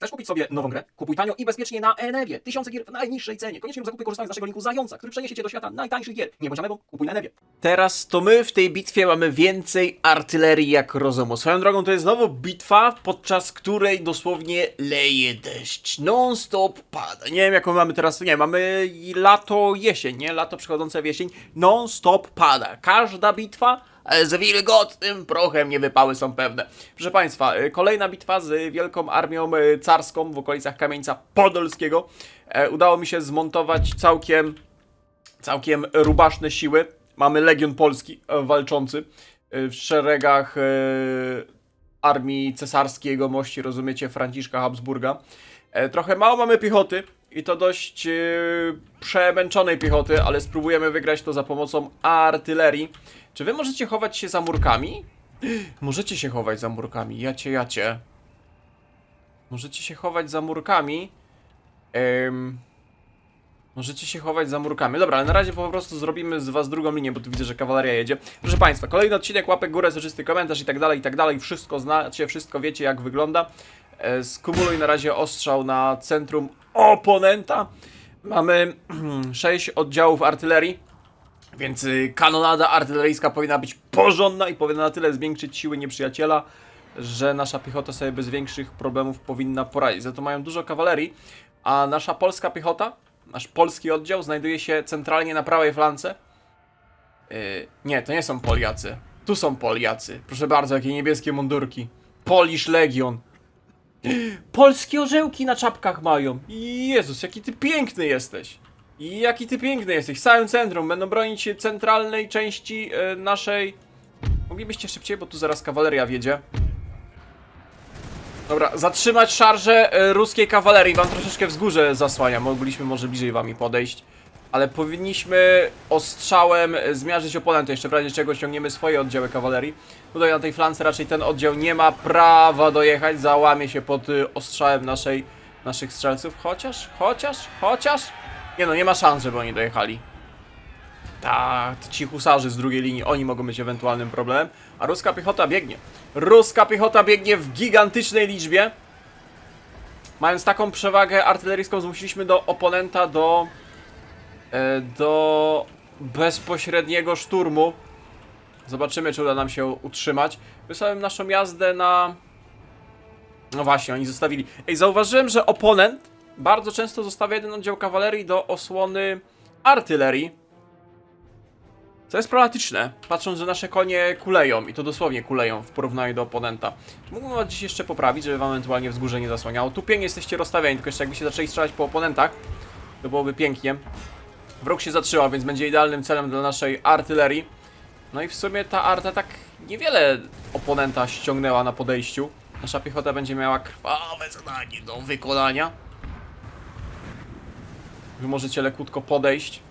Chcesz kupić sobie nową grę? Kupuj tanio i bezpiecznie na Enevie. Tysiące gier w najniższej cenie. Koniecznie w zakupie korzystając z naszego linku Zająca, który przeniesie cię do świata najtańszych gier. Nie bądź amebą, kupuj na Enevie. Teraz to my w tej bitwie mamy więcej artylerii jak rozumu. Swoją drogą to jest znowu bitwa, podczas której dosłownie leje deszcz. Non-stop pada. Nie wiem jaką mamy teraz, nie, mamy lato, jesień, nie? Lato przechodzące w jesień. Non-stop pada. Każda bitwa z wilgotnym prochem, niewypały są pewne. Proszę Państwa, kolejna bitwa z wielką armią carską w okolicach Kamieńca Podolskiego. Udało mi się zmontować całkiem rubaszne siły. Mamy Legion Polski walczący w szeregach armii cesarskiej jego mości, rozumiecie, Franciszka Habsburga. Trochę mało mamy piechoty i to dość przemęczonej piechoty, ale spróbujemy wygrać to za pomocą artylerii. Czy wy możecie chować się za murkami? Możecie się chować za murkami, jacie. Możecie się chować za murkami. Możecie się chować za murkami. Dobra, ale na razie po prostu zrobimy z was drugą linię, bo tu widzę, że kawaleria jedzie. Proszę Państwa, kolejny odcinek, łapek w górę, soczysty komentarz i tak dalej. Wszystko znacie, wszystko wiecie, jak wygląda. Skumuluj na razie ostrzał na centrum oponenta. Mamy 6 oddziałów artylerii, więc kanonada artyleryjska powinna być porządna i powinna na tyle zwiększyć siły nieprzyjaciela, że nasza piechota sobie bez większych problemów powinna poradzić. Za to mają dużo kawalerii, a nasza polska piechota, nasz polski oddział znajduje się centralnie na prawej flance. Nie, to nie są Poliacy. Tu są Poliacy. Proszę bardzo, jakie niebieskie mundurki. Polish Legion. Polskie orzełki na czapkach mają. Jezus, jaki ty piękny jesteś. Jaki ty piękny jesteś. W całym centrum będą bronić centralnej części naszej... Moglibyście szybciej, bo tu zaraz kawaleria wjedzie. Dobra, zatrzymać szarżę ruskiej kawalerii. Wam troszeczkę wzgórze zasłania. Mogliśmy może bliżej wami podejść. Ale powinniśmy ostrzałem zmiażdżyć oponenta. Jeszcze w razie czego ściągniemy swoje oddziały kawalerii. Tutaj na tej flance raczej ten oddział nie ma prawa dojechać. Załamie się pod ostrzałem naszych strzelców. Chociaż... Nie no, nie ma szans, żeby oni dojechali. Tak, ci husarze z drugiej linii, oni mogą być ewentualnym problemem. A ruska piechota biegnie. Ruska piechota biegnie w gigantycznej liczbie. Mając taką przewagę artyleryjską, zmusiliśmy do oponenta do bezpośredniego szturmu. Zobaczymy, czy uda nam się utrzymać. Wysłałem naszą jazdę na... No właśnie, oni zostawili. Ej, zauważyłem, że oponent bardzo często zostawia jeden oddział kawalerii do osłony artylerii. Co jest problematyczne, patrząc, że nasze konie kuleją i to dosłownie kuleją w porównaniu do oponenta. Czy mógłbym was dziś jeszcze poprawić, żeby wam ewentualnie wzgórze nie zasłaniało? Tu pięknie jesteście rozstawieni, tylko jeszcze jakbyście zaczęli strzelać po oponentach, to byłoby pięknie. Wróg się zatrzymał, więc będzie idealnym celem dla naszej artylerii. No i w sumie ta arta tak niewiele oponenta ściągnęła na podejściu. Nasza piechota będzie miała krwawe zadanie do wykonania. Wy możecie lekutko podejść.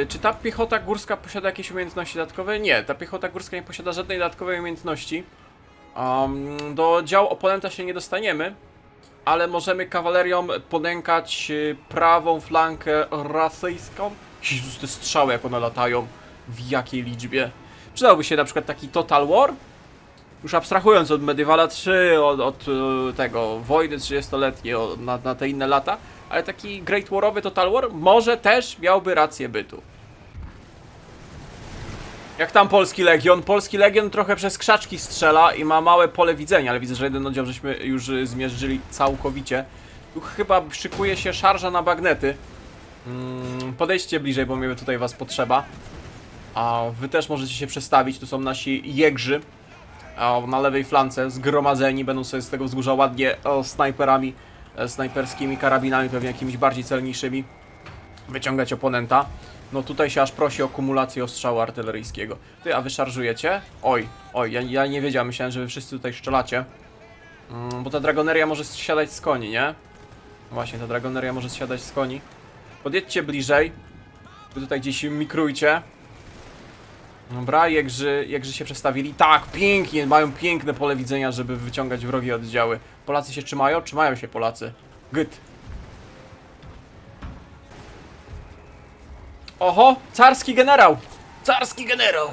Czy ta piechota górska posiada jakieś umiejętności dodatkowe? Nie, ta piechota górska nie posiada żadnej dodatkowej umiejętności. Do działu oponenta się nie dostaniemy, ale możemy kawalerią podękać prawą flankę rosyjską. Jezus, te strzały jak one latają, w jakiej liczbie. Przydałby się na przykład taki Total War. Już abstrahując od Medievala 3, od tego wojny 30-letniej na te inne lata, ale taki Great Warowy Total War może też miałby rację bytu. Jak tam Polski Legion? Polski Legion trochę przez krzaczki strzela i ma małe pole widzenia, ale widzę, że jeden oddział żeśmy już zmierzyli całkowicie. Tu chyba szykuje się szarża na bagnety. Podejdźcie bliżej, bo mnie tutaj was potrzeba. A wy też możecie się przestawić, tu są nasi jegrzy. Na lewej flance zgromadzeni, będą sobie z tego wzgórza ładnie snajperami, snajperskimi karabinami, pewnie jakimiś bardziej celniejszymi wyciągać oponenta. No tutaj się aż prosi o kumulację ostrzału artyleryjskiego. Ty, a wy szarżujecie? Oj, ja nie wiedziałem, myślałem, że wy wszyscy tutaj strzelacie. Bo ta dragoneria może zsiadać z koni, nie? No właśnie, ta dragoneria może zsiadać z koni. Podjedźcie bliżej. Wy tutaj gdzieś mikrujcie. Dobra, jegrzy się przestawili. Tak, pięknie, mają piękne pole widzenia, żeby wyciągać wrogie oddziały. Polacy się trzymają? Trzymają się Polacy. Good. Oho, carski generał! Carski generał!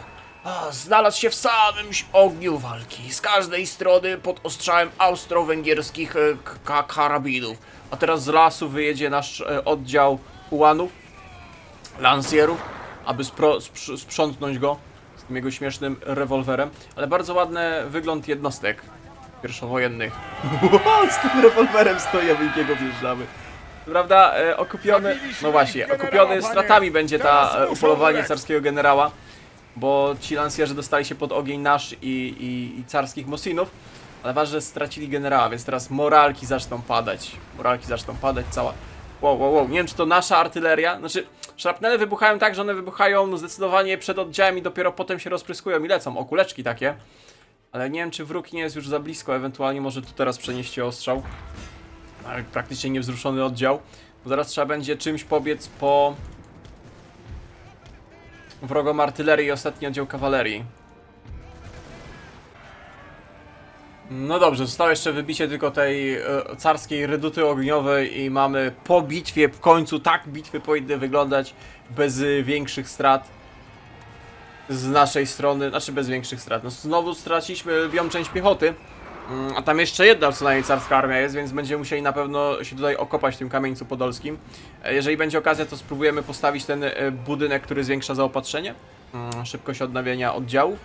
znalazł się w samym ogniu walki. Z każdej strony pod ostrzałem austro-węgierskich karabinów. A teraz z lasu wyjedzie nasz oddział ułanów, lansjerów, aby sprzątnąć go z tym jego śmiesznym rewolwerem. Ale bardzo ładny wygląd jednostek pierwszowojennych. Z tym rewolwerem stoi, a wielkiego wjeżdżamy. Prawda, okupiony, no właśnie, okupiony stratami będzie ta upolowanie carskiego generała, bo ci lansjerzy dostali się pod ogień nasz i carskich Mosinów, ale ważne, że stracili generała, więc teraz moralki zaczną padać. Moralki zaczną padać, cała... Wow. Nie wiem, czy to nasza artyleria, znaczy szrapnele wybuchają tak, że one wybuchają zdecydowanie przed oddziałem i dopiero potem się rozpryskują i lecą, o kuleczki takie. Ale nie wiem, czy wróg nie jest już za blisko, ewentualnie może tu teraz przenieść się ostrzał. Ale praktycznie niewzruszony oddział. Bo zaraz trzeba będzie czymś pobiec po wrogom artylerii i ostatni oddział kawalerii. No dobrze, zostało jeszcze wybicie tylko tej carskiej reduty ogniowej i mamy po bitwie, w końcu tak bitwy powinny wyglądać bez większych strat z naszej strony, znaczy bez większych strat. No znowu straciliśmy lwią część piechoty, a tam jeszcze jedna co najmniej carska armia jest, więc będziemy musieli na pewno się tutaj okopać w tym kamieńcu podolskim. Jeżeli będzie okazja, to spróbujemy postawić ten budynek, który zwiększa zaopatrzenie, szybkość odnawiania oddziałów.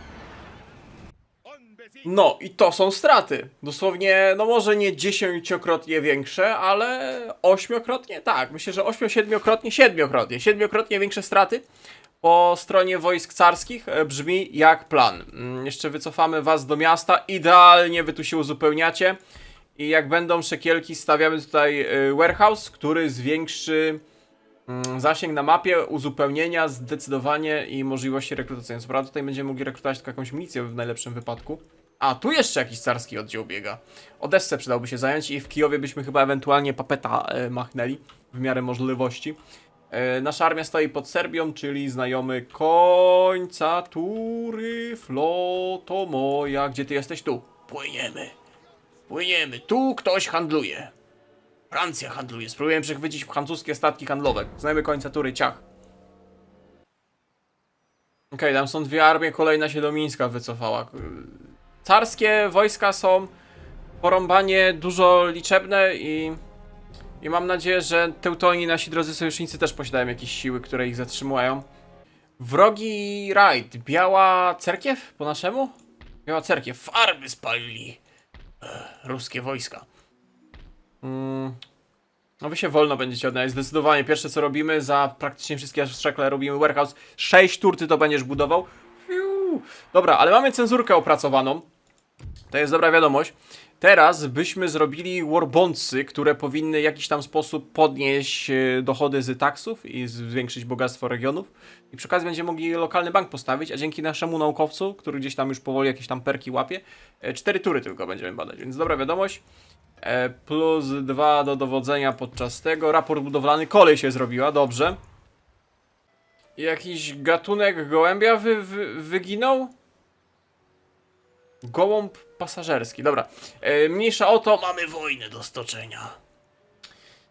No i to są straty. Dosłownie, no może nie 10-krotnie większe, ale 8-krotnie? Tak, myślę, że 8-7-krotnie, 7-krotnie większe straty po stronie wojsk carskich brzmi jak plan. Jeszcze wycofamy was do miasta, idealnie wy tu się uzupełniacie i jak będą szekielki, stawiamy tutaj warehouse, który zwiększy zasięg na mapie, uzupełnienia zdecydowanie i możliwości rekrutacyjne. Co prawda tutaj będziemy mogli rekrutować tylko jakąś milicję w najlepszym wypadku. A, tu jeszcze jakiś carski oddział biega. Odessę przydałoby się zająć i w Kijowie byśmy chyba ewentualnie papeta machnęli w miarę możliwości. Nasza armia stoi pod Serbią, czyli znajomy końca tury, floto moja. Gdzie ty jesteś? Tu. Płyniemy. Tu ktoś handluje. Francja handluje. Spróbujemy przechwycić francuskie statki handlowe. Znajmy końca tury, ciach. Okej, tam są dwie armie, kolejna się do Mińska wycofała. Carskie wojska są porąbanie dużo liczebne i mam nadzieję, że Teutoni, nasi drodzy sojusznicy, też posiadają jakieś siły, które ich zatrzymują. Wrogi rajd. Biała cerkiew po naszemu? Biała cerkiew. Farmy spalili. Ruskie wojska. No wy się wolno będziecie odnaleźć, zdecydowanie. Pierwsze co robimy, za praktycznie wszystkie szekle robimy warehouse. 6 tur ty to będziesz budował. Dobra, ale mamy cenzurkę opracowaną. To jest dobra wiadomość. Teraz byśmy zrobili warbondsy, które powinny w jakiś tam sposób podnieść dochody z taksów i zwiększyć bogactwo regionów. I przy okazji będziemy mogli lokalny bank postawić, a dzięki naszemu naukowcu, który gdzieś tam już powoli jakieś tam perki łapie, 4 tury tylko będziemy badać, więc dobra wiadomość. Plus 2 do dowodzenia podczas tego. Raport budowlany, kolej się zrobiła, dobrze. Jakiś gatunek gołębia wyginął? Gołąb pasażerski, dobra. Mniejsza o to, mamy wojnę do stoczenia.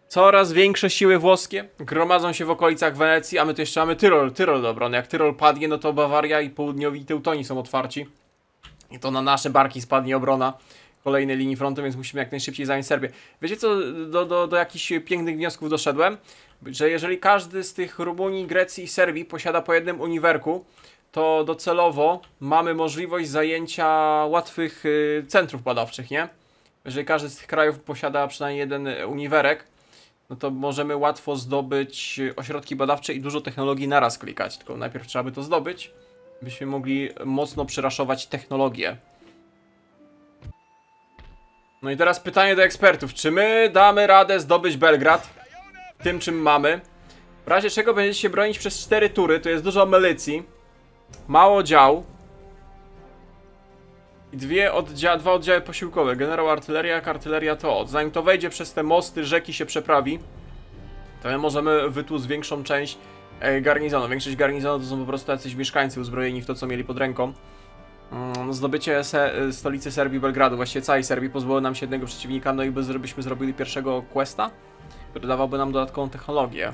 Coraz większe siły włoskie gromadzą się w okolicach Wenecji, a my tu jeszcze mamy Tyrol do obrony. Jak Tyrol padnie, no to Bawaria i południowi Teutoni są otwarci. I to na nasze barki spadnie obrona kolejnej linii frontu, więc musimy jak najszybciej zająć Serbię. Wiecie co, do jakichś pięknych wniosków doszedłem? Że jeżeli każdy z tych Rumunii, Grecji i Serbii posiada po jednym uniwerku, to docelowo mamy możliwość zajęcia łatwych centrów badawczych, nie? Jeżeli każdy z tych krajów posiada przynajmniej jeden uniwerek, no to możemy łatwo zdobyć ośrodki badawcze i dużo technologii naraz klikać. Tylko najpierw trzeba by to zdobyć, byśmy mogli mocno przyraszować technologię. No i teraz pytanie do ekspertów. Czy my damy radę zdobyć Belgrad tym, czym mamy? W razie czego będziecie się bronić przez 4 tury, to jest dużo milicji, mało dział i dwa oddziały posiłkowe. Generał artyleria, jak artyleria to. Zanim to wejdzie przez te mosty, rzeki się przeprawi, to my możemy wytłuc większą część garnizonu. Większość garnizonu to są po prostu jacyś mieszkańcy uzbrojeni w to, co mieli pod ręką. Zdobycie stolicy Serbii, Belgradu, właściwie całej Serbii, pozwoliło nam się jednego przeciwnika, no i byśmy zrobili pierwszego questa, który dawałby nam dodatkową technologię.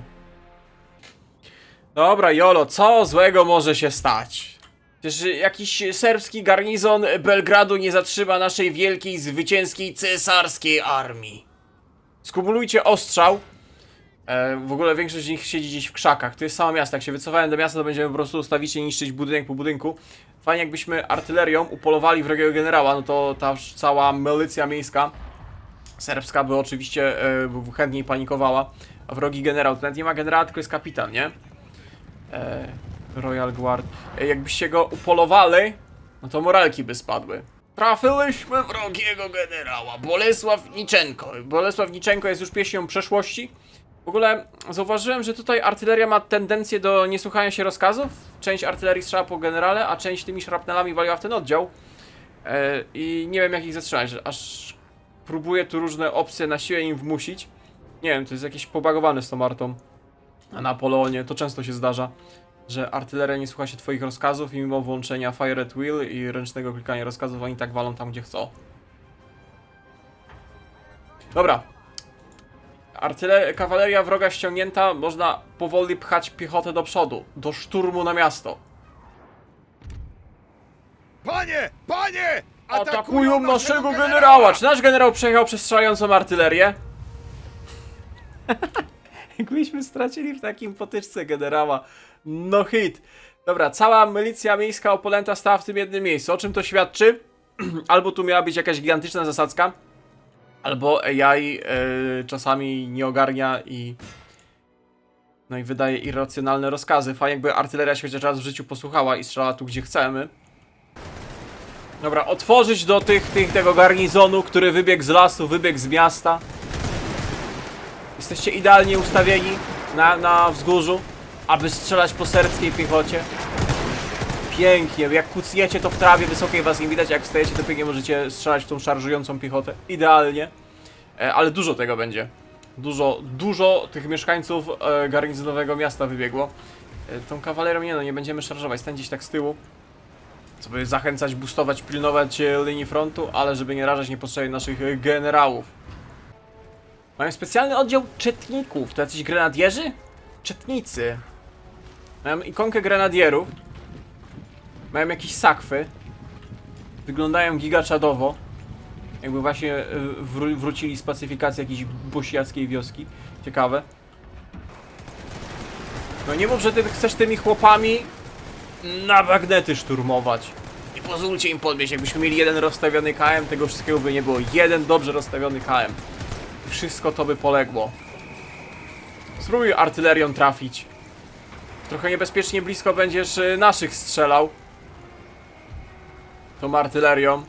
Dobra, Jolo, co złego może się stać? Przecież jakiś serbski garnizon Belgradu nie zatrzyma naszej wielkiej, zwycięskiej, cesarskiej armii. Skumulujcie ostrzał. W ogóle większość z nich siedzi gdzieś w krzakach. To jest samo miasto. Jak się wycofałem do miasta, to będziemy po prostu ustawicznie niszczyć budynek po budynku. Fajnie jakbyśmy artylerią upolowali wrogiego generała, no to ta cała milicja miejska serbska by oczywiście chętniej panikowała. A wrogi generał, to nawet nie ma generała, tylko jest kapitan, nie? Royal Guard. Jakbyście go upolowali, no to moralki by spadły. Trafiliśmy wrogiego generała, Bolesław Niczenko. Bolesław Niczenko jest już pieśnią przeszłości. W ogóle zauważyłem, że tutaj artyleria ma tendencję do niesłuchania się rozkazów. Część artylerii strzela po generale, a część tymi szrapnelami waliła w ten oddział. I nie wiem, jak ich zatrzymać, aż próbuję tu różne opcje na siłę im wmusić. Nie wiem, to jest jakieś pobagowane z tą artą. A na Polonie to często się zdarza, że artyleria nie słucha się twoich rozkazów i mimo włączenia Fire at Will i ręcznego klikania rozkazów oni tak walą tam, gdzie chcą. Dobra. Kawaleria wroga ściągnięta, można powoli pchać piechotę do przodu, do szturmu na miasto. Panie! Panie! Atakują naszego generała! Czy nasz generał przejechał przez strzelającą artylerię? Jakbyśmy stracili w takim potyczce generała. No hit. Dobra, cała milicja miejska Opolęta stała w tym jednym miejscu. O czym to świadczy? Albo tu miała być jakaś gigantyczna zasadzka, albo AI czasami nie ogarnia i... No i wydaje irracjonalne rozkazy. Fajnie jakby artyleria się chociaż raz w życiu posłuchała i strzelała tu, gdzie chcemy. Dobra, otworzyć do tego garnizonu, który wybiegł z lasu, wybiegł z miasta. Jesteście idealnie ustawieni na wzgórzu, aby strzelać po serbskiej piechocie. Pięknie, jak kucniecie to w trawie wysokiej was nie widać, jak wstajecie to pięknie możecie strzelać w tą szarżującą piechotę. Idealnie. Ale dużo tego będzie. Dużo tych mieszkańców garnizonowego miasta wybiegło. Tą kawalerią nie będziemy szarżować, stań gdzieś tak z tyłu. Co by zachęcać, boostować, pilnować linii frontu, ale żeby nie rażać niepotrzebnie naszych generałów. Mają specjalny oddział czetników. To jacyś grenadierzy? Czetnicy. Mają ikonkę grenadierów. Mają jakieś sakwy. Wyglądają gigaczadowo. Jakby właśnie wrócili z pacyfikacji jakiejś bośniackiej wioski. Ciekawe. No nie mów, że ty chcesz tymi chłopami na bagnety szturmować. Nie pozwólcie im podbiec. Jakbyśmy mieli jeden rozstawiony KM, tego wszystkiego by nie było. Jeden dobrze rozstawiony KM. Wszystko to by poległo. Spróbuj artylerią trafić. Trochę niebezpiecznie blisko będziesz naszych strzelał. Tą artylerią.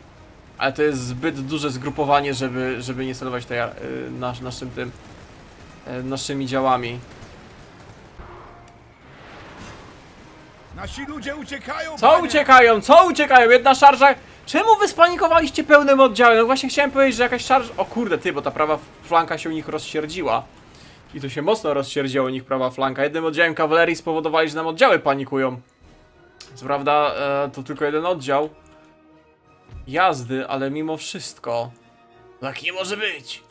Ale to jest zbyt duże zgrupowanie, żeby nie celować tej, naszymi działami. Nasi ludzie uciekają! Co panie! uciekają? Co uciekają? Jedna szarża. Czemu wy spanikowaliście pełnym oddziałem? No właśnie chciałem powiedzieć, że jakaś szarża... O kurde ty, bo ta prawa flanka się u nich rozsierdziła. I to się mocno rozsierdziło u nich prawa flanka. Jednym oddziałem kawalerii spowodowali, że nam oddziały panikują. Co prawda to tylko jeden oddział jazdy, ale mimo wszystko tak nie może być.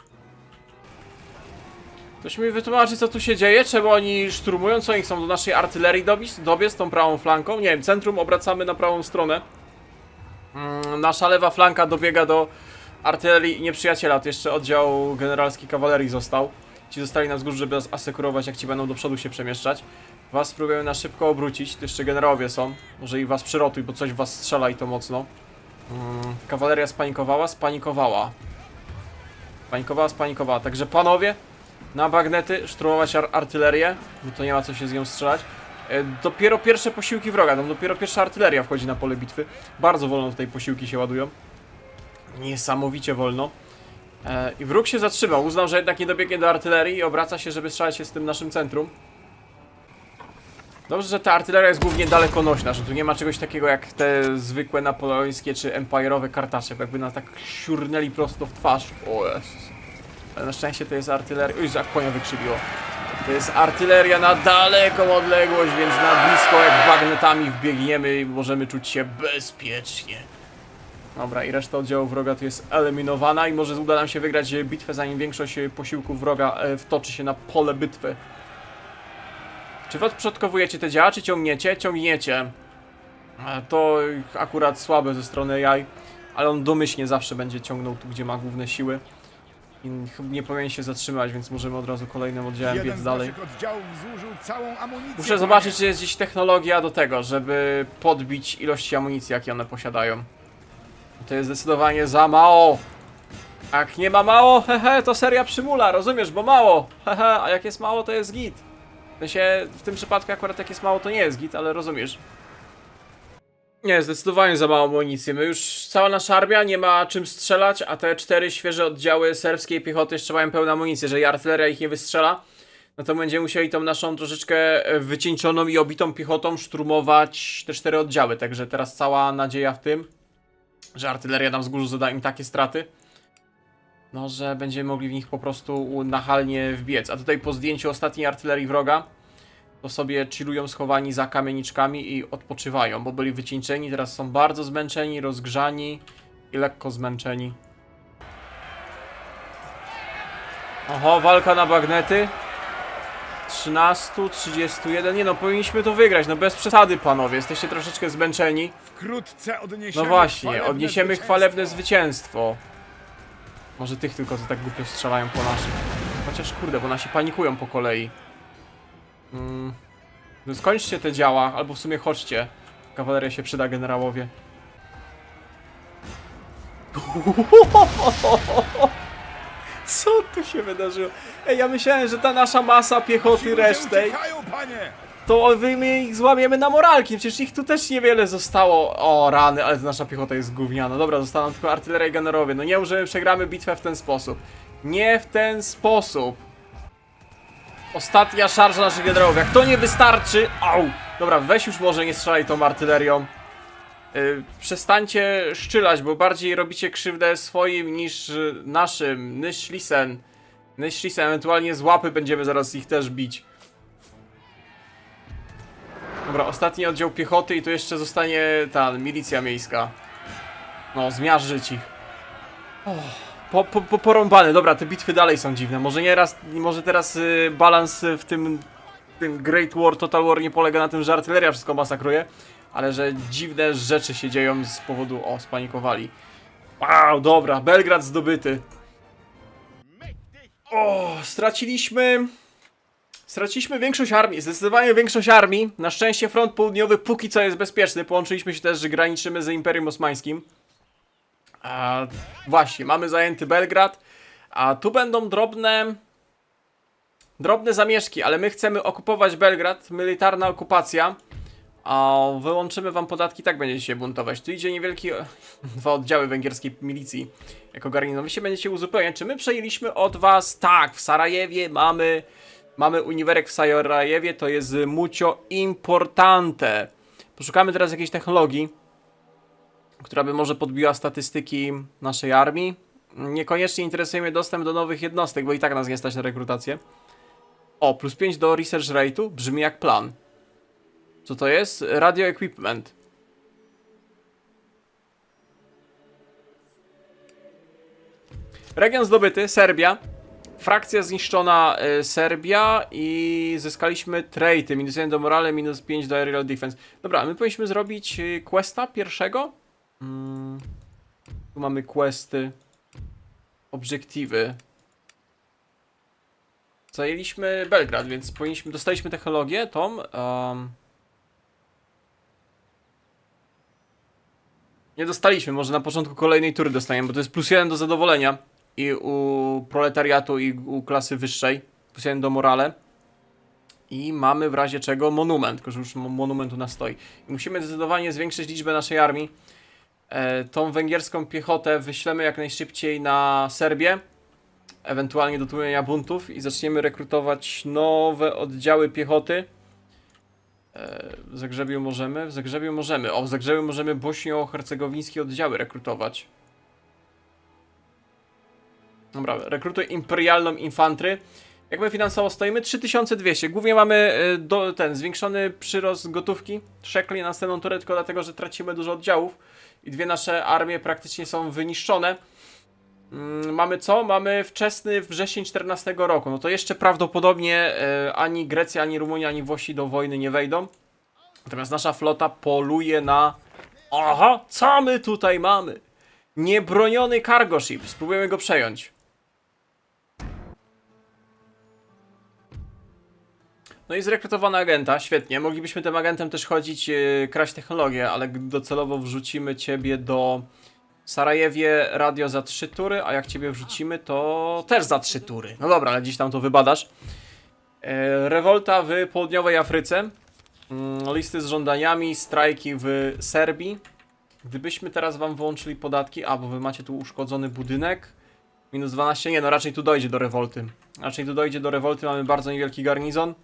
Ktoś mi wytłumaczy, co tu się dzieje? Czemu oni szturmują? Co oni chcą do naszej artylerii dobiec tą prawą flanką? Nie wiem, centrum obracamy na prawą stronę. Nasza lewa flanka dobiega do artylerii nieprzyjaciela. To jeszcze oddział generalski kawalerii został. Ci zostali na wzgórzu, żeby nas asekurować, jak ci będą do przodu się przemieszczać. Was spróbujemy na szybko obrócić. To jeszcze generałowie są. Może i was przyrotuj, bo coś w was strzela i to mocno. Kawaleria spanikowała. Spanikowała. Także panowie, na bagnety szturmować artylerię, bo to nie ma co się z nią strzelać. Dopiero pierwsze posiłki wroga, tam dopiero pierwsza artyleria wchodzi na pole bitwy. Bardzo wolno tutaj posiłki się ładują. Niesamowicie wolno. I wróg się zatrzymał, uznał, że jednak nie dobiegnie do artylerii i obraca się, żeby strzelać się z tym naszym centrum. Dobrze, że ta artyleria jest głównie dalekonośna, że tu nie ma czegoś takiego jak te zwykłe napoleońskie czy empire'owe kartacze, jakby nas tak siurnęli prosto w twarz. O Jezus. Ale na szczęście to jest artyleria... Oj, jak konia wykrzywiło. To jest artyleria na daleką odległość, więc na blisko jak bagnetami wbiegniemy i możemy czuć się bezpiecznie. Dobra, i reszta oddziału wroga tu jest eliminowana i może uda nam się wygrać bitwę, zanim większość posiłków wroga wtoczy się na pole bitwy. Czy wy odpoczątkowujecie te działa, czy ciągniecie? Ciągniecie. To akurat słabe ze strony jaj, ale on domyślnie zawsze będzie ciągnął tu, gdzie ma główne siły. I chyba nie powinien się zatrzymać, więc możemy od razu kolejnym oddziałem Jeden biec z dalej. naszych oddziałów zużył całą amunicję. Muszę zobaczyć, czy jest gdzieś technologia do tego, żeby podbić ilości amunicji, jakie one posiadają. To jest zdecydowanie za mało. Jak nie ma mało, hehe, to seria przymula, rozumiesz, bo mało. Hehe, a jak jest mało, to jest git. W sensie, w tym przypadku akurat jak jest mało, to nie jest git, ale rozumiesz. Nie, zdecydowanie za mało amunicji. My już, cała nasza armia nie ma czym strzelać, a te 4 świeże oddziały serbskiej piechoty jeszcze mają pełną amunicję. Jeżeli artyleria ich nie wystrzela, no to będziemy musieli tą naszą troszeczkę wycieńczoną i obitą piechotą szturmować te 4 oddziały. Także teraz cała nadzieja w tym, że artyleria na wzgórzu zada im takie straty, no, że będziemy mogli w nich po prostu nachalnie wbiec. A tutaj po zdjęciu ostatniej artylerii wroga, to sobie chillują schowani za kamieniczkami i odpoczywają, bo byli wycieńczeni, teraz są bardzo zmęczeni, rozgrzani i lekko zmęczeni. Oho, walka na bagnety. 13, 31, nie no, powinniśmy to wygrać, no bez przesady, panowie, jesteście troszeczkę zmęczeni. Wkrótce odniesiemy No właśnie, chwalebne odniesiemy chwalebne zwycięstwo. Może tych tylko, co tak głupio strzelają po naszych. Chociaż kurde, bo nasi panikują po kolei. Skończcie te działa, albo w sumie chodźcie. Kawaleria się przyda generałowie. Co tu się wydarzyło? Ej, ja myślałem, że ta nasza masa piechoty Ludzie resztej, uciekają, panie! to my ich złamiemy na moralki. Przecież ich tu też niewiele zostało. O rany, ale ta nasza piechota jest gówniana. Dobra, zostaną tylko artyleria i generowie. No nie możemy, przegramy bitwę w ten sposób. Nie w ten sposób. Ostatnia szarża naszych generałów. Jak to nie wystarczy... Au! Dobra, weź już może nie strzelaj tą artylerią. Przestańcie szczylać, bo bardziej robicie krzywdę swoim niż naszym. Nyszlisen, ewentualnie z łapy będziemy zaraz ich też bić. Dobra, ostatni oddział piechoty i tu jeszcze zostanie ta milicja miejska. No, zmiażdżyć ich. Porąbane, dobra, te bitwy dalej są dziwne. Może teraz balans w tym Great War, Total War nie polega na tym, że artyleria wszystko masakruje, ale że dziwne rzeczy się dzieją z powodu... O, spanikowali. Wow, dobra, Belgrad zdobyty. O, straciliśmy większość armii, zdecydowanie większość armii. Na szczęście front południowy póki co jest bezpieczny. Połączyliśmy się też, że graniczymy z Imperium Osmańskim. Właśnie, mamy zajęty Belgrad. A tu będą drobne zamieszki, ale my chcemy okupować Belgrad. Militarna okupacja. A wyłączymy wam podatki, tak będziecie się buntować. Tu idzie niewielki... 2 oddziały węgierskiej milicji jako garnizon. Wy się będziecie uzupełniać. Czy my przejęliśmy od was? Tak, w Sarajewie mamy uniwerek w Sarajewie, to jest mucho importante. Poszukamy teraz jakiejś technologii, która by może podbiła statystyki naszej armii. Niekoniecznie interesuje mnie dostęp do nowych jednostek, bo i tak nas nie stać na rekrutację. O, plus 5 do research rate'u, brzmi jak plan. Co to jest? Radio equipment. Region zdobyty, Serbia. Frakcja zniszczona, Serbia i zyskaliśmy traity, minus 1 do morale, minus 5 do aerial defense. Dobra, my powinniśmy zrobić questa pierwszego. Tu mamy questy, obiektywy. Zajęliśmy Belgrad, więc dostaliśmy technologię tą. Nie dostaliśmy, może na początku kolejnej tury dostaniemy, bo to jest plus 1 do zadowolenia. I u proletariatu, i u klasy wyższej. Plus 1 do morale. I mamy w razie czego monument, tylko że już monument u nas stoi. I musimy zdecydowanie zwiększyć liczbę naszej armii. Tą węgierską piechotę wyślemy jak najszybciej na Serbię. Ewentualnie do tłumienia buntów. I zaczniemy rekrutować nowe oddziały piechoty. W Zagrzebiu możemy? W Zagrzebiu możemy. O, w Zagrzebiu możemy bośnio-hercegowińskie oddziały rekrutować. Dobra, rekrutuj imperialną infantry. Jak my finansowo stoimy? 3200. Głównie mamy zwiększony przyrost gotówki. Szekli na następną turę, tylko dlatego, że tracimy dużo oddziałów. I 2 nasze armie praktycznie są wyniszczone. Mamy co? Mamy wczesny wrzesień 14 roku. No to jeszcze prawdopodobnie ani Grecja, ani Rumunia, ani Włosi do wojny nie wejdą. Natomiast nasza flota poluje na... Aha, co my tutaj mamy? Niebroniony cargo ship. Spróbujemy go przejąć. No i zrekrutowany agenta, świetnie. Moglibyśmy tym agentem też chodzić, kraść technologię, ale docelowo wrzucimy ciebie do Sarajewie radio za 3 tury, a jak ciebie wrzucimy, to też za 3 tury. No dobra, ale gdzieś tam to wybadasz. Rewolta w południowej Afryce. Listy z żądaniami, strajki w Serbii. Gdybyśmy teraz wam wyłączyli podatki, bo wy macie tu uszkodzony budynek. Minus 12, nie no raczej tu dojdzie do rewolty. Mamy bardzo niewielki garnizon.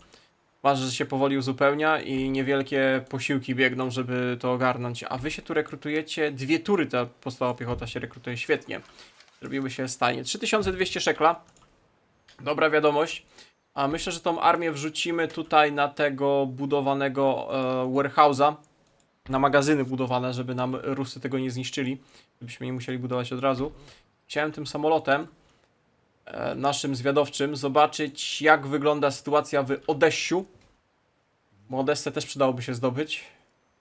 Ważne, że się powoli uzupełnia i niewielkie posiłki biegną, żeby to ogarnąć. A wy się tu rekrutujecie, 2 tury ta podstawowa piechota się rekrutuje, świetnie. Zrobiły się stanie. 3200 szekla. Dobra wiadomość. A myślę, że tą armię wrzucimy tutaj na tego budowanego warehouse'a. Na magazyny budowane, żeby nam Rusy tego nie zniszczyli. Żebyśmy nie musieli budować od razu. Chciałem tym samolotem naszym zwiadowczym zobaczyć, jak wygląda sytuacja w Odessiu. Bo Odessę też przydałoby się zdobyć.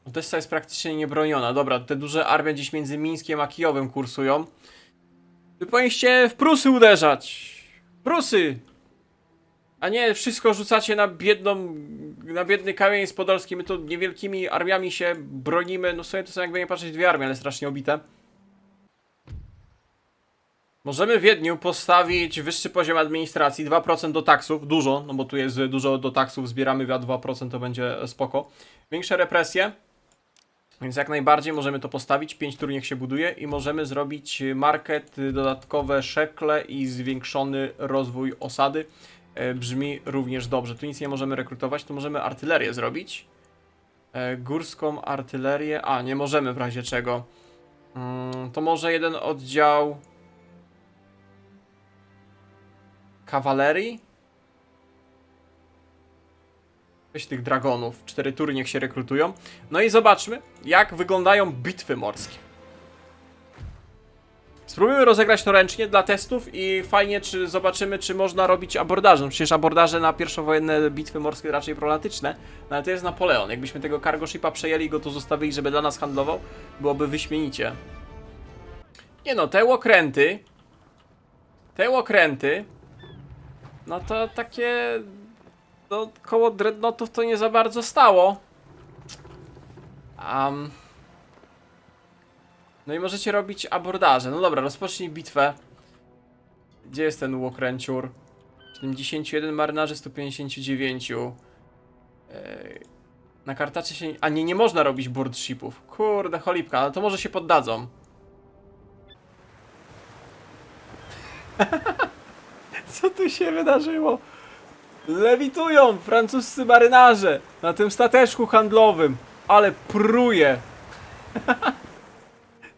Odessa jest praktycznie niebroniona. Dobra, te duże armie gdzieś między Mińskiem a Kijowem kursują. Wy powinniście w Prusy uderzać. Prusy! A nie wszystko rzucacie na biedny kamień z Podolski. My tu niewielkimi armiami się bronimy. No sobie to są jakby nie patrzeć 2 armie, ale strasznie obite. Możemy w Wiedniu postawić wyższy poziom administracji, 2% do taksów, dużo, no bo tu jest dużo do taksów, zbieramy VAT 2%, to będzie spoko. Większe represje, więc jak najbardziej możemy to postawić, 5 tur niech się buduje i możemy zrobić market, dodatkowe szekle i zwiększony rozwój osady. Brzmi również dobrze. Tu nic nie możemy rekrutować, tu możemy artylerię zrobić. Górską artylerię, nie możemy w razie czego. To może jeden oddział kawalerii? Weź tych dragonów. 4 tury niech się rekrutują. No i zobaczmy, jak wyglądają bitwy morskie. Spróbujmy rozegrać to ręcznie dla testów i fajnie, czy zobaczymy, czy można robić abordaże. No przecież abordaże na pierwszowojenne bitwy morskie raczej problematyczne, no ale to jest Napoleon. Jakbyśmy tego cargo shipa przejęli i go tu zostawili, żeby dla nas handlował, byłoby wyśmienicie. Nie no, te łokręty, no to takie, no koło dreadnoughtów to nie za bardzo stało. No i możecie robić abordaże. No dobra, rozpocznij bitwę. Gdzie jest ten łokręciur? 71 marynarzy, 159. Na kartacie się... nie można robić board shipów. Kurde, cholipka, ale to może się poddadzą. Co tu się wydarzyło? Lewitują francuscy marynarze na tym stateczku handlowym. Ale pruje.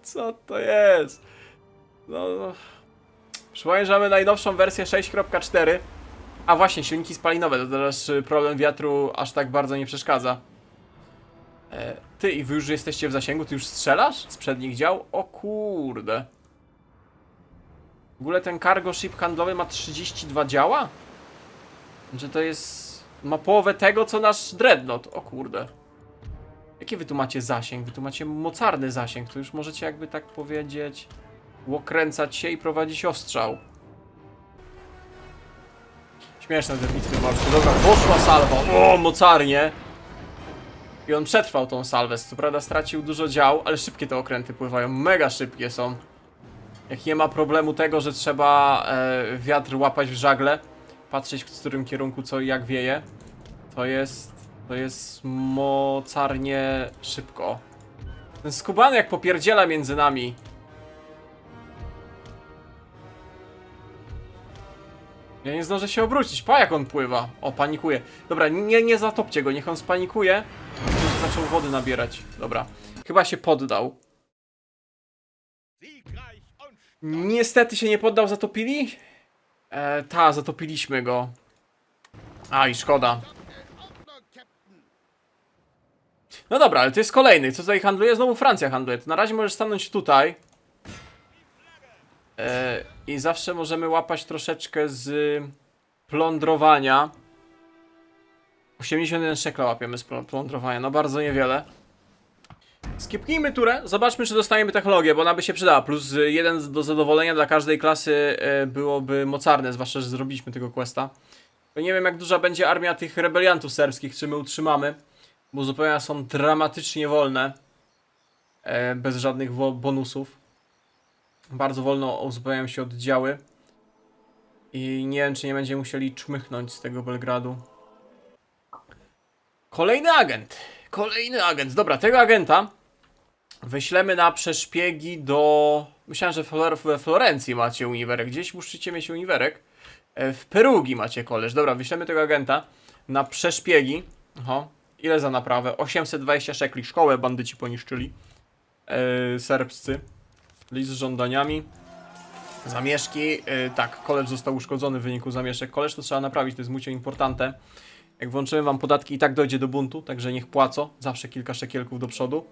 Co to jest? No. Przypomnę, że mamy najnowszą wersję 6.4. A właśnie, silniki spalinowe. To też problem wiatru aż tak bardzo nie przeszkadza. Ty i wy już jesteście w zasięgu? Ty już strzelasz z przednich dział? O kurde. W ogóle ten cargo ship handlowy ma 32 działa? Że to jest... ma połowę tego, co nasz dreadnought. O kurde. Jaki wy tu macie zasięg? Wy tu macie mocarny zasięg. To już możecie jakby tak powiedzieć... łokręcać się i prowadzić ostrzał. Śmieszne te bitwy morskie. Dobra, poszła salwa. O, mocarnie. I on przetrwał tą salwę. Co prawda stracił dużo dział, ale szybkie te okręty pływają. Mega szybkie są. Jak nie ma problemu tego, że trzeba wiatr łapać w żagle, patrzeć w którym kierunku co i jak wieje, to jest mocarnie szybko. Ten skubany jak popierdziela między nami. Ja nie zdążę się obrócić. Pa jak on pływa. O, panikuje. Dobra, nie zatopcie go, niech on spanikuje. Już zaczął wody nabierać. Dobra, chyba się poddał. Niestety się nie poddał, zatopili? Zatopiliśmy go. I szkoda. No dobra, ale to jest kolejny. Co tutaj handluje? Znowu Francja handluje. To na razie możesz stanąć tutaj. I zawsze możemy łapać troszeczkę z plądrowania. 81 szekla łapiemy z plądrowania, no bardzo niewiele. Skipnijmy turę, zobaczmy czy dostaniemy technologię, bo ona by się przydała. Plus 1 do zadowolenia dla każdej klasy byłoby mocarne, zwłaszcza, że zrobiliśmy tego questa. Bo nie wiem jak duża będzie armia tych rebeliantów serbskich, czy my utrzymamy. Bo uzupełnienia są dramatycznie wolne. Bez żadnych bonusów. Bardzo wolno uzupełniają się oddziały. I nie wiem czy nie będziemy musieli czmychnąć z tego Belgradu. Kolejny agent. Kolejny agent. Dobra, tego agenta wyślemy na przeszpiegi do... Myślałem, że we Florencji macie uniwerek. Gdzieś musicie mieć uniwerek. W Perugi macie koleż. Dobra, wyślemy tego agenta na przeszpiegi. Oho. Ile za naprawę? 820 szekli. Szkołę bandyci poniszczyli. Serbscy. List z żądaniami. Zamieszki. Tak, koleż został uszkodzony w wyniku zamieszek. Koleż to trzeba naprawić, to jest mucho importante. Jak włączymy wam podatki i tak dojdzie do buntu, także niech płacą. Zawsze kilka szekielków do przodu.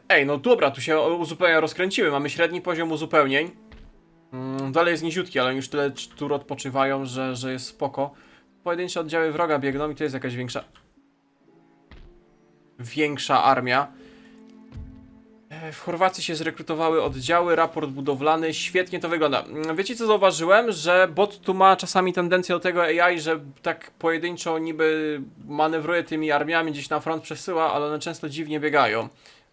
Ej, no dobra, tu się uzupełnienia rozkręciły. Mamy średni poziom uzupełnień. Dalej jest niziutki, ale już tyle tur odpoczywają, że jest spoko. Pojedyncze oddziały wroga biegną i to jest jakaś większa armia. W Chorwacji się zrekrutowały oddziały, raport budowlany, świetnie to wygląda. Wiecie co zauważyłem? Że bot tu ma czasami tendencję do tego AI, że tak pojedynczo niby manewruje tymi armiami, gdzieś na front przesyła, ale one często dziwnie biegają.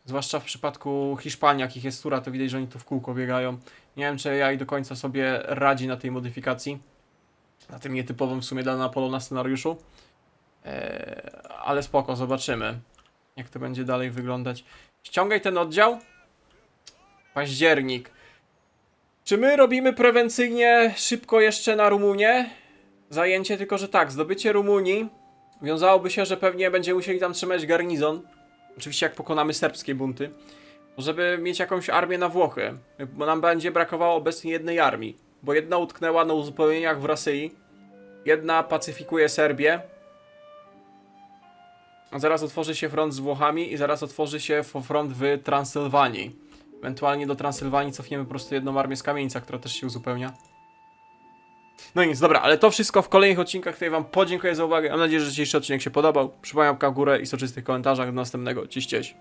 Zwłaszcza w przypadku Hiszpanii, jak ich jest tura, to widać, że oni tu w kółko biegają. Nie wiem, czy AI do końca sobie radzi na tej modyfikacji. Na tym nietypowym w sumie dla Napoleona scenariuszu. Ale spoko, zobaczymy, jak to będzie dalej wyglądać. Ściągaj ten oddział. Październik. Czy my robimy prewencyjnie szybko jeszcze na Rumunię? Zajęcie, tylko że tak, zdobycie Rumunii wiązałoby się, że pewnie będziemy musieli tam trzymać garnizon. Oczywiście jak pokonamy serbskie bunty. Żeby mieć jakąś armię na Włochy. Bo nam będzie brakowało obecnie jednej armii. Bo jedna utknęła na uzupełnieniach w Rasyi. Jedna pacyfikuje Serbię. A zaraz otworzy się front z Włochami i zaraz otworzy się front w Transylwanii. Ewentualnie do Transylwanii cofniemy po prostu jedną armię z Kamieńca, która też się uzupełnia. No nic, dobra, ale to wszystko w kolejnych odcinkach. Tutaj wam podziękuję za uwagę. Mam nadzieję, że dzisiejszy odcinek się podobał. Przypomnę łapkę w górę i soczystych komentarzach. Do następnego. Cześć, cześć.